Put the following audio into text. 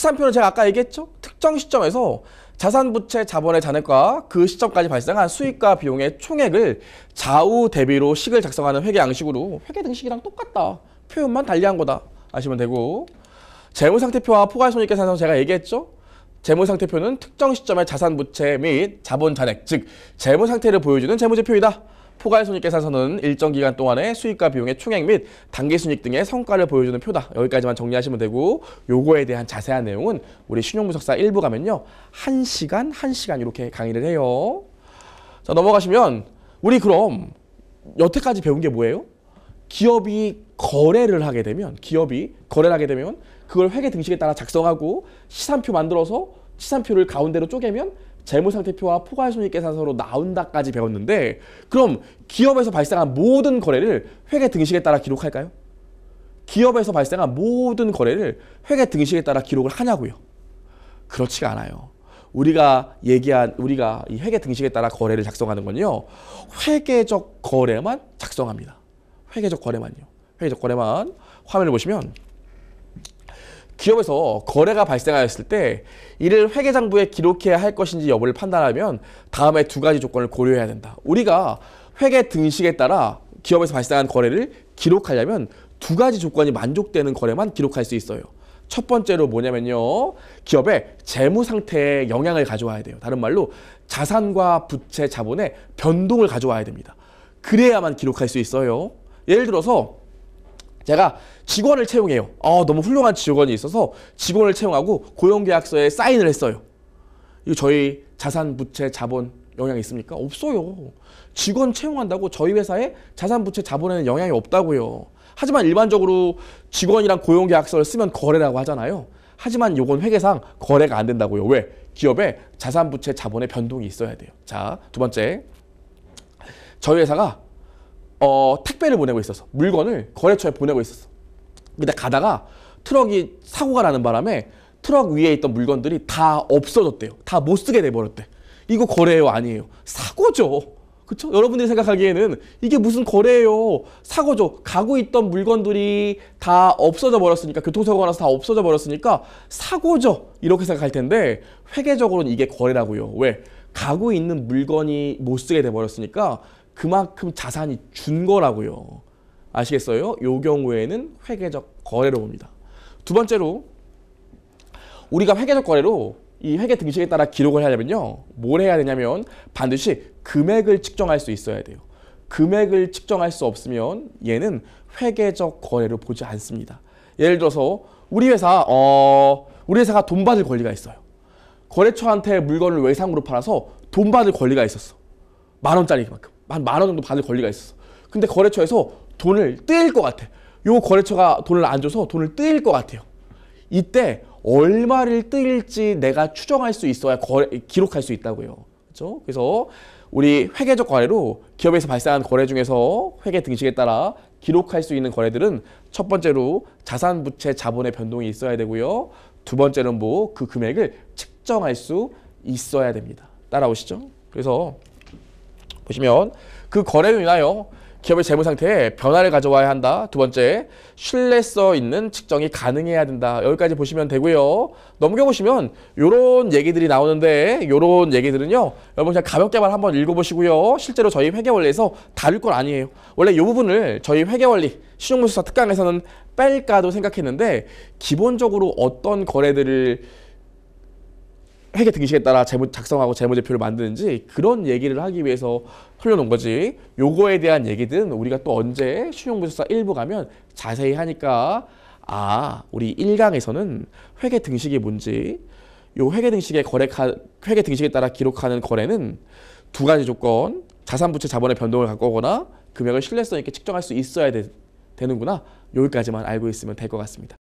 시산표는 제가 아까 얘기했죠? 특정 시점에서 자산, 부채, 자본의 잔액과 그 시점까지 발생한 수익과 비용의 총액을 좌우 대비로 식을 작성하는 회계 양식으로 회계 등식이랑 똑같다. 표현만 달리한 거다. 아시면 되고, 재무상태표와 포괄손익계산서 제가 얘기했죠? 재무상태표는 특정 시점의 자산, 부채 및 자본 잔액, 즉 재무상태를 보여주는 재무제표이다. 포괄손익계산서는 일정 기간 동안의 수익과 비용의 총액 및 당기순이익 등의 성과를 보여주는 표다. 여기까지만 정리하시면 되고, 요거에 대한 자세한 내용은 우리 신용분석사 1부 가면요 1시간 이렇게 강의를 해요. 자, 넘어가시면 우리 그럼 여태까지 배운 게 뭐예요? 기업이 거래를 하게 되면 그걸 회계 등식에 따라 작성하고 시산표 만들어서 시산표를 가운데로 쪼개면 재무상태표와 포괄손익계산서로 나온다까지 배웠는데, 그럼 기업에서 발생한 모든 거래를 회계 등식에 따라 기록할까요? 기업에서 발생한 모든 거래를 회계 등식에 따라 기록을 하냐고요? 그렇지가 않아요. 우리가 이 회계 등식에 따라 거래를 작성하는 건요, 회계적 거래만 작성합니다. 회계적 거래만요. 회계적 거래만. 화면을 보시면 기업에서 거래가 발생하였을 때 이를 회계장부에 기록해야 할 것인지 여부를 판단하면 다음에 두 가지 조건을 고려해야 된다. 우리가 회계 등식에 따라 기업에서 발생한 거래를 기록하려면 두 가지 조건이 만족되는 거래만 기록할 수 있어요. 첫 번째로 뭐냐면요, 기업의 재무 상태에 영향을 가져와야 돼요. 다른 말로 자산과 부채, 자본의 변동을 가져와야 됩니다. 그래야만 기록할 수 있어요. 예를 들어서 제가 직원을 채용해요. 너무 훌륭한 직원이 있어서 직원을 채용하고 고용계약서에 사인을 했어요. 이거 저희 자산, 부채, 자본 영향이 있습니까? 없어요. 직원 채용한다고 저희 회사에 자산, 부채, 자본에는 영향이 없다고요. 하지만 일반적으로 직원이랑 고용계약서를 쓰면 거래라고 하잖아요. 하지만 이건 회계상 거래가 안 된다고요. 왜? 기업에 자산, 부채, 자본의 변동이 있어야 돼요. 자, 두 번째. 저희 회사가 택배를 보내고 있었어. 물건을 거래처에 보내고 있었어. 근데 가다가 트럭이 사고가 나는 바람에 트럭 위에 있던 물건들이 다 없어졌대요. 다 못 쓰게 돼버렸대. 이거 거래예요? 아니에요? 사고죠. 그쵸? 여러분들이 생각하기에는 이게 무슨 거래예요? 사고죠. 가고 있던 물건들이 다 없어져 버렸으니까, 교통사고가 나서 다 없어져 버렸으니까 사고죠. 이렇게 생각할 텐데 회계적으로는 이게 거래라고요. 왜? 가고 있는 물건이 못 쓰게 돼버렸으니까 그만큼 자산이 준 거라고요. 아시겠어요? 요 경우에는 회계적 거래로 봅니다. 두 번째로, 우리가 회계적 거래로 이 회계 등식에 따라 기록을 하려면요, 뭘 해야 되냐면 반드시 금액을 측정할 수 있어야 돼요. 금액을 측정할 수 없으면 얘는 회계적 거래로 보지 않습니다. 예를 들어서 우리 회사가 돈 받을 권리가 있어요. 거래처한테 물건을 외상으로 팔아서 돈 받을 권리가 있었어. 10,000원짜리만큼. 한 10,000원 정도 받을 권리가 있었어. 근데 거래처에서 돈을 떼일 것 같아. 요 거래처가 돈을 안 줘서 돈을 떼일 것 같아요. 이때 얼마를 떼일지 내가 추정할 수 있어야 기록할 수 있다고요. 그렇죠? 그래서 우리 회계적 거래로 기업에서 발생한 거래 중에서 회계 등식에 따라 기록할 수 있는 거래들은 첫 번째로 자산, 부채, 자본의 변동이 있어야 되고요. 두 번째는 그 금액을 측정할 수 있어야 됩니다. 따라오시죠? 그래서 보시면 그 거래로 인하여 기업의 재무 상태에 변화를 가져와야 한다. 두 번째, 신뢰성 있는 측정이 가능해야 된다. 여기까지 보시면 되고요. 넘겨보시면 이런 얘기들이 나오는데, 이런 얘기들은요, 여러분 그냥 가볍게만 한번 읽어보시고요. 실제로 저희 회계원리에서 다룰 건 아니에요. 원래 이 부분을 저희 회계원리 신용분석사 특강에서는 뺄까도 생각했는데, 기본적으로 어떤 거래들을 회계 등식에 따라 작성하고 재무제표를 만드는지 그런 얘기를 하기 위해서 흘려놓은 거지. 요거에 대한 얘기들은 우리가 또 언제 신용분석사 1부 가면 자세히 하니까, 우리 1강에서는 회계 등식이 뭔지, 요 회계 등식에 따라 기록하는 거래는 두 가지 조건, 자산, 부채, 자본의 변동을 갖고 오거나 금액을 신뢰성 있게 측정할 수 있어야 되는구나. 여기까지만 알고 있으면 될 것 같습니다.